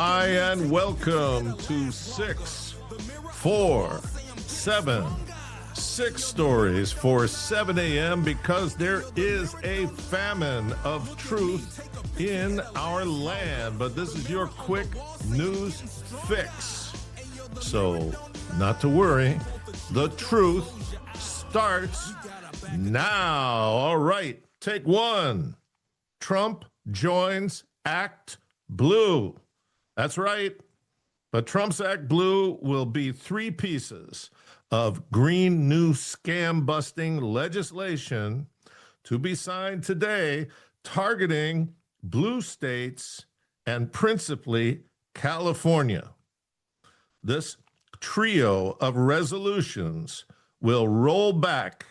Hi, and welcome to 6, 4, 7, 6 stories for 7 a.m. because there is a famine of truth in our land. But this is your quick news fix. So, not to worry, the truth starts now. All right, take one. Trump joins Act Blue. That's right. But Trump's Act Blue will be 3 pieces of green new scam busting legislation to be signed today, targeting blue states and principally California. This trio of resolutions will roll back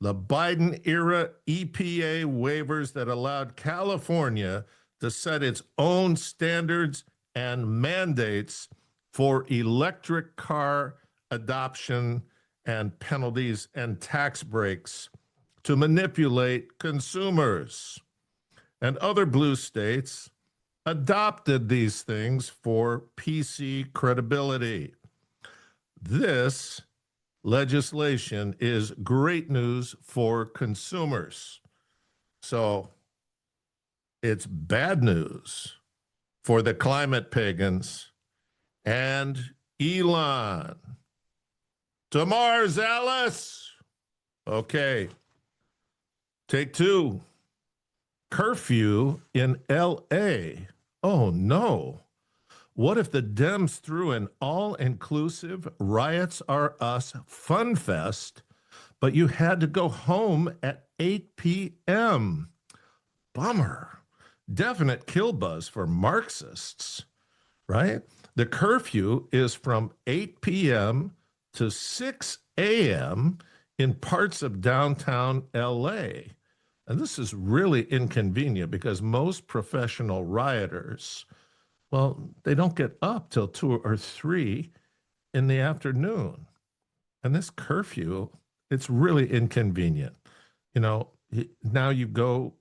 the Biden-era EPA waivers that allowed California to set its own standards and mandates for electric car adoption and penalties and tax breaks to manipulate consumers. And other blue states adopted these things for PC credibility. This legislation is great news for consumers. So it's bad news for the climate pagans and Elon. To Mars, Alice. Okay. Take 2. Curfew in L.A. Oh, no. What if the Dems threw an all-inclusive Riots Are Us fun fest, but you had to go home at 8 p.m.? Bummer. Definite kill buzz for Marxists, right? The curfew is from 8 p.m. to 6 a.m. in parts of downtown LA. And this is really inconvenient because most professional rioters, well, they don't get up till 2 or 3 in the afternoon. And this curfew, it's really inconvenient. You know, now you go,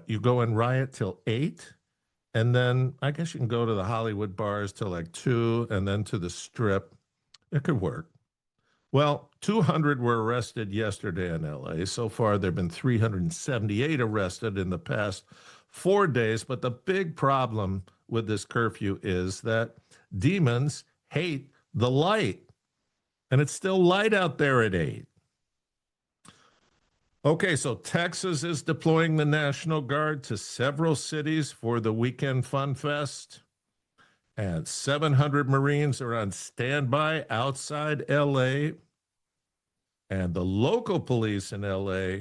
you go and riot till 8, and then I guess you can go to the Hollywood bars till like 2, and then to the Strip. It could work. Well, 200 were arrested yesterday in LA. So far, there have been 378 arrested in the past 4 days. But the big problem with this curfew is that demons hate the light. And it's still light out there at 8. Okay, so Texas is deploying the National Guard to several cities for the Weekend Fun Fest. And 700 Marines are on standby outside LA. And the local police in LA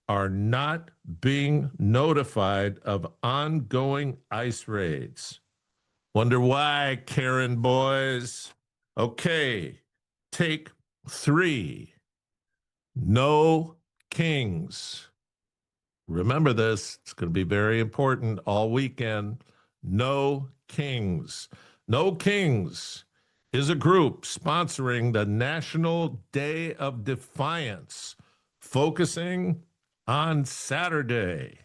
are not being notified of ongoing ICE raids. Wonder why, Karen boys? Okay, take 3. No kings. Remember this, it's going to be very important all weekend. No kings. No Kings is a group sponsoring the National Day of Defiance, focusing on Saturday,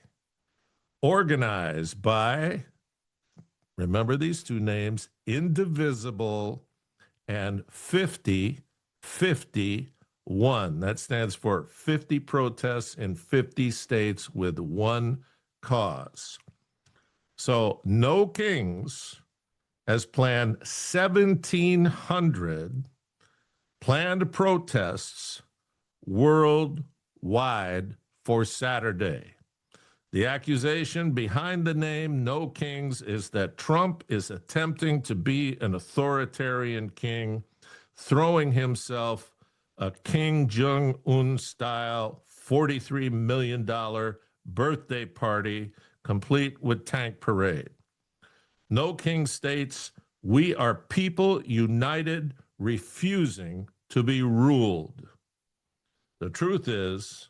organized by, remember these 2 names, Indivisible and 50-51. That stands for 50 protests in 50 states with one cause. So No Kings has planned 1,700 planned protests worldwide for Saturday. The accusation behind the name No Kings is that Trump is attempting to be an authoritarian king, throwing himself a Kim Jong-un style $43 million birthday party, complete with tank parade. No King states, "We are people united, refusing to be ruled." The truth is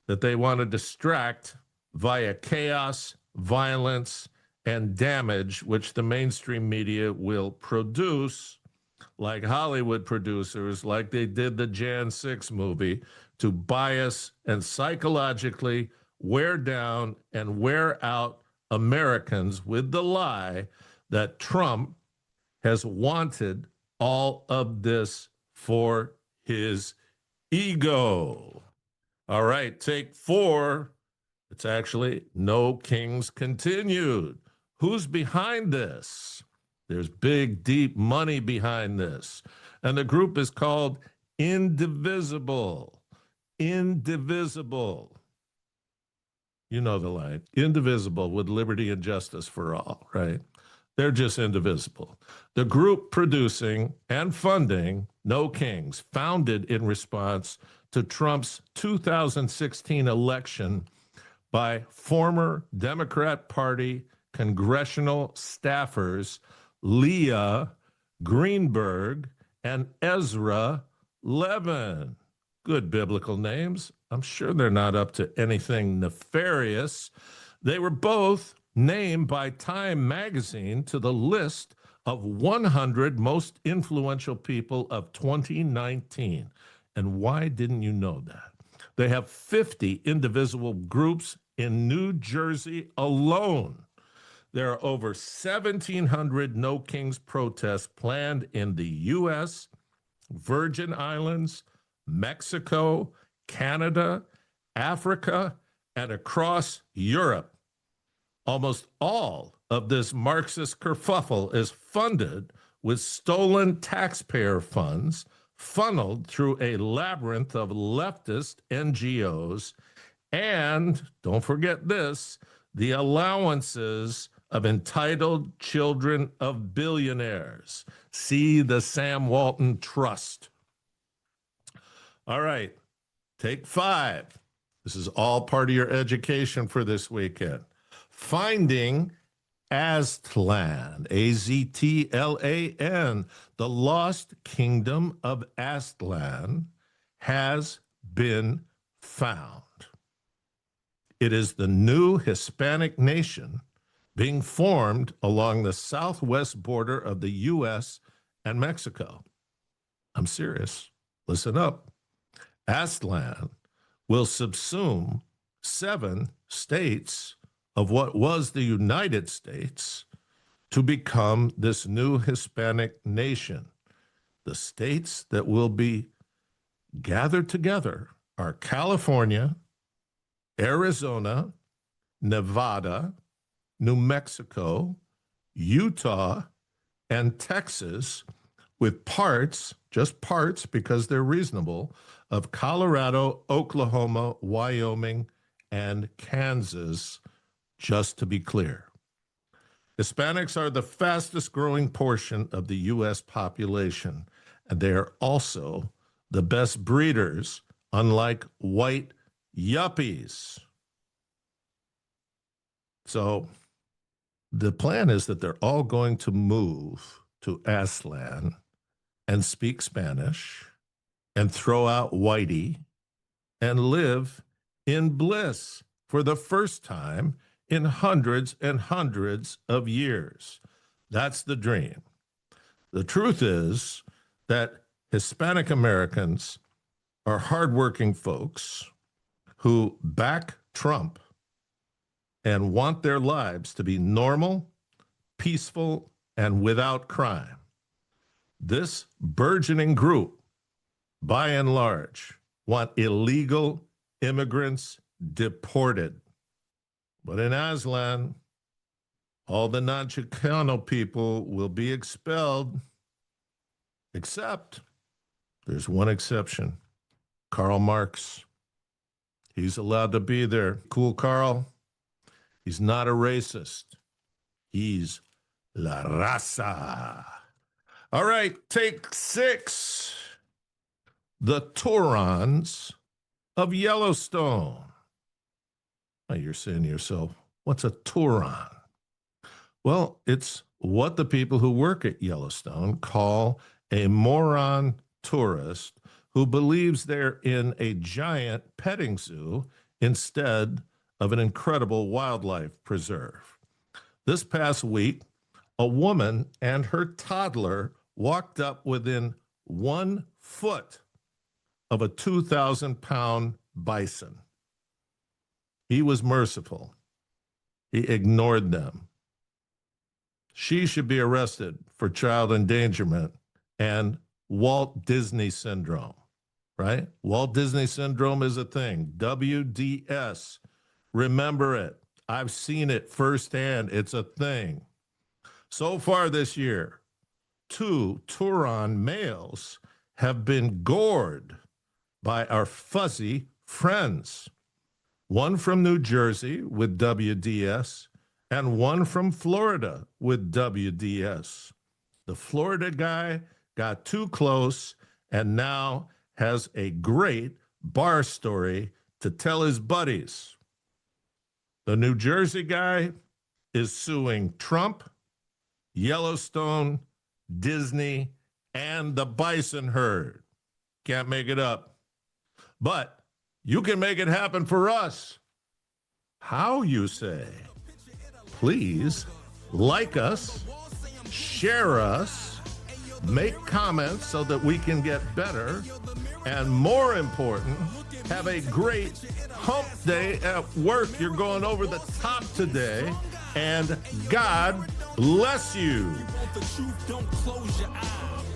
that they want to distract via chaos, violence, and damage, which the mainstream media will produce, like Hollywood producers, like they did the Jan 6 movie, to bias and psychologically wear down and wear out Americans with the lie that Trump has wanted all of this for his ego. All right, take 4. It's actually No Kings Continued. Who's behind this? There's big, deep money behind this. And the group is called Indivisible. Indivisible. You know the line. Indivisible with liberty and justice for all, right? They're just indivisible. The group producing and funding No Kings, founded in response to Trump's 2016 election by former Democrat Party congressional staffers Leah Greenberg and Ezra Levin. Good biblical names. I'm sure they're not up to anything nefarious. They were both named by Time magazine to the list of 100 most influential people of 2019. And why didn't you know that? They have 50 indivisible groups in New Jersey alone. There are over 1,700 No Kings protests planned in the U.S., Virgin Islands, Mexico, Canada, Africa, and across Europe. Almost all of this Marxist kerfuffle is funded with stolen taxpayer funds funneled through a labyrinth of leftist NGOs and, don't forget this, the allowances of entitled children of billionaires. See the Sam Walton Trust. All right, take 5. This is all part of your education for this weekend. Finding Aztlan, Aztlan, the lost kingdom of Aztlan has been found. It is the new Hispanic nation being formed along the southwest border of the U.S. and Mexico. I'm serious. Listen up. Aztlan will subsume 7 states of what was the United States to become this new Hispanic nation. The states that will be gathered together are California, Arizona, Nevada, New Mexico, Utah, and Texas, with parts, just parts because they're reasonable, of Colorado, Oklahoma, Wyoming, and Kansas, just to be clear. Hispanics are the fastest growing portion of the U.S. population, and they are also the best breeders, unlike white yuppies. So the plan is that they're all going to move to Aztlan and speak Spanish and throw out whitey and live in bliss for the first time in hundreds and hundreds of years. That's the dream. The truth is that Hispanic Americans are hardworking folks who back Trump and want their lives to be normal, peaceful, and without crime. This burgeoning group, by and large, want illegal immigrants deported. But in Aztlan, all the non-Chicano people will be expelled, except there's one exception, Karl Marx. He's allowed to be there. Cool, Karl? He's not a racist. He's la raza. All right, take 6. The Taurons of Yellowstone. Now you're saying to yourself, what's a Tauron? Well, it's what the people who work at Yellowstone call a moron tourist who believes they're in a giant petting zoo instead of an incredible wildlife preserve. This past week, a woman and her toddler walked up within 1 foot of a 2,000-pound bison. He was merciful. He ignored them. She should be arrested for child endangerment and Walt Disney syndrome, right? Walt Disney syndrome is a thing. WDS. Remember it. I've seen it firsthand. It's a thing. So far this year, 2 Turon males have been gored by our fuzzy friends. One from New Jersey with WDS and one from Florida with WDS. The Florida guy got too close and now has a great bar story to tell his buddies. The New Jersey guy is suing Trump, Yellowstone, Disney, and the bison herd. Can't make it up. But you can make it happen for us. How, you say? Please like us, share us, make comments so that we can get better, and more important, have a great hump day at work. You're going over the top today, and God bless you. The truth, don't close your eyes.